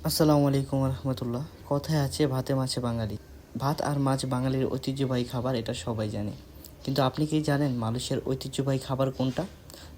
আসসালামু আলাইকুম রহমতুল্লাহ। কথায় আছে ভাতে মাছে বাঙালি। ভাত আর মাছ বাঙালির ঐতিহ্যবাহী খাবার, এটা সবাই জানে। কিন্তু আপনি কি জানেন মানুষের ঐতিহ্যবাহী খাবার কোনটা?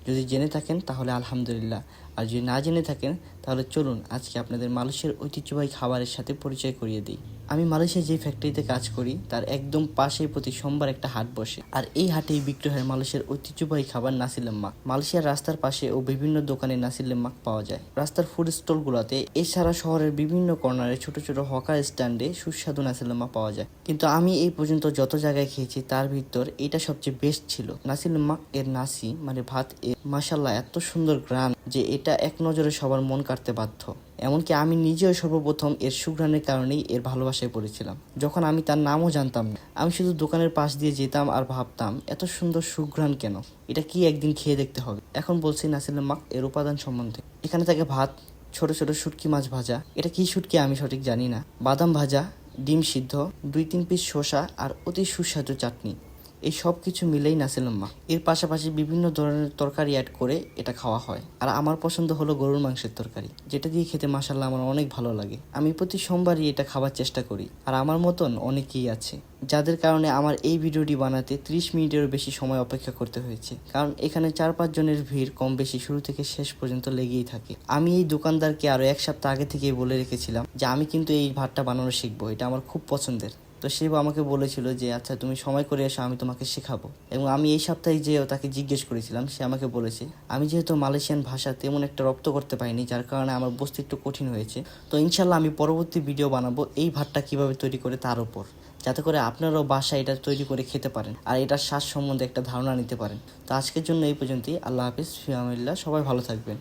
যদি জেনে থাকেন তাহলে আলহামদুলিল্লাহ, আর যদি না জেনে থাকেন তাহলে চলুন আজকে আপনাদের মালয়েশিয়ার ঐতিহ্যবাহী খাবারের সাথে পরিচয় করিয়ে দিই। আমি মালয়েশিয়া যে ফ্যাক্টরিতে কাজ করি তার একদম পাশেই প্রতি সোমবার একটা হাট বসে, আর এই হাটেই বিক্রি হয় মালয়েশিয়ার ঐতিহ্যবাহী খাবার নাসি লেম্বাক। মালয়েশিয়ার রাস্তার পাশে ও বিভিন্ন দোকানে নাসি লেম্বাক পাওয়া যায়। রাস্তার ফুড স্টলগুলোতে এছাড়া শহরের বিভিন্ন কর্নারে ছোট ছোট হকার স্ট্যান্ডে সুস্বাদু নাসি লেম্বাক পাওয়া যায়। কিন্তু আমি এই পর্যন্ত যত জায়গায় খেয়েছি তার ভিতর এটা সবচেয়ে বেস্ট ছিল। নাসি লেম্বাক এর নাসি মানে ভাত এর মাশাল্লাহ এত সুন্দর গ্রান যে এটা এক নজরে সবার মন কাড়তে বাধ্য। এমনকি আমি নিজেও সর্বপ্রথম এর সুঘ্রাণের কারণেই এর ভালোবাসায় পড়েছিলাম, যখন আমি তার নামও জানতাম না। আমি শুধু দোকানের পাশ দিয়ে যেতাম আর ভাবতাম এত সুন্দর সুঘ্রাণ কেন, এটা কি একদিন খেয়ে দেখতে হবে। এখন বলছি নাসি লেম্বাক এর উপাদান সম্বন্ধে। এখানে থাকে ভাত, ছোট ছোট শুটকি মাছ ভাজা, এটা কি শুটকি আমি সঠিক জানি না, বাদাম ভাজা, ডিম সিদ্ধ, 2-3 পিস শসা আর অতি সুস্বাদু চাটনি। এই সব কিছু মিলেই নাসি লেম্বাক। এর পাশাপাশি বিভিন্ন ধরনের তরকারি অ্যাড করে এটা খাওয়া হয়। আর আমার পছন্দ হলো গরুর মাংসের তরকারি, যেটা দিয়ে খেতে মাশাল্লাহ আমার অনেক ভালো লাগে। আমি প্রতি সোমবারই এটা খাবার চেষ্টা করি। আর আমার মতন অনেকেই আছে যাদের কারণে আমার এই ভিডিওটি বানাতে 30 মিনিটেরও বেশি সময় অপেক্ষা করতে হয়েছে, কারণ এখানে 4-5 জনের ভিড় কম বেশি শুরু থেকে শেষ পর্যন্ত লেগেই থাকে। আমি এই দোকানদারকে আরো 1 সপ্তাহ আগে থেকেই বলে রেখেছিলাম যে আমি কিন্তু এই ভাতটা বানানো শিখবো, এটা আমার খুব পছন্দের। তো সে আমাকে বলেছিল যে আচ্ছা তুমি সময় করে এসো, আমি তোমাকে শেখাবো। এবং আমি এই সপ্তাহে যেও তাকে জিজ্ঞেস করেছিলাম, সে আমাকে বলেছে আমি যেহেতু মালয়েশিয়ান ভাষা তেমন একটা রপ্ত করতে পারিনি, যার কারণে আমার বুঝতে একটু কঠিন হয়েছে। তো ইনশাল্লাহ আমি পরবর্তী ভিডিও বানাবো এই ভাতটা কিভাবে তৈরি করে তার উপর, যাতে করে আপনারাও বাসায় এটা তৈরি করে খেতে পারেন আর এটার স্বাদ সম্বন্ধে একটা ধারণা নিতে পারেন। তো আজকের জন্য এই পর্যন্তই। আল্লাহ হাফিজ, ফিয়ামিল্লাহ, সবাই ভালো থাকবেন।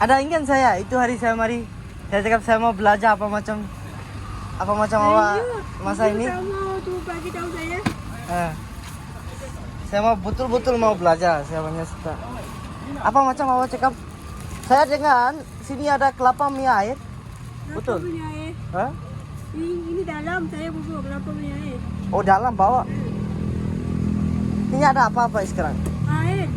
Ada ingin saya, itu hari saya mari. Saya cakap saya mau belajar apa macam awak masa ini. Sama tu bagi tahu saya. Saya mau betul-betul mau belajar, saya banyak suka. Apa macam awak cakap? Saya dengar sini ada kelapa minyak air. Betul? Kelapa punya air. Hah? Ini dalam saya bubur kelapa punya air. Oh dalam bawa. Ini ada apa-apa sekarang? Air.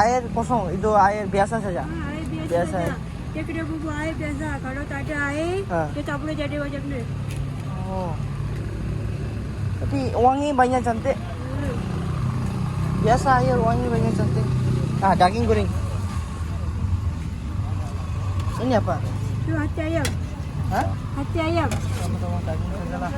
Air kosong, itu air biasa saja. Air biasa. Biasa, saja. ya? Dia kena bubur air biasa. Kalau tak ada air, dia tak boleh jadi macam ni. Oh. Tapi wangi banyak cantik. Biasa air wangi banyak cantik. Daging goreng. Ini apa? Tu hati ayam. Hah? Hati ayam. Sama-sama daging sajalah.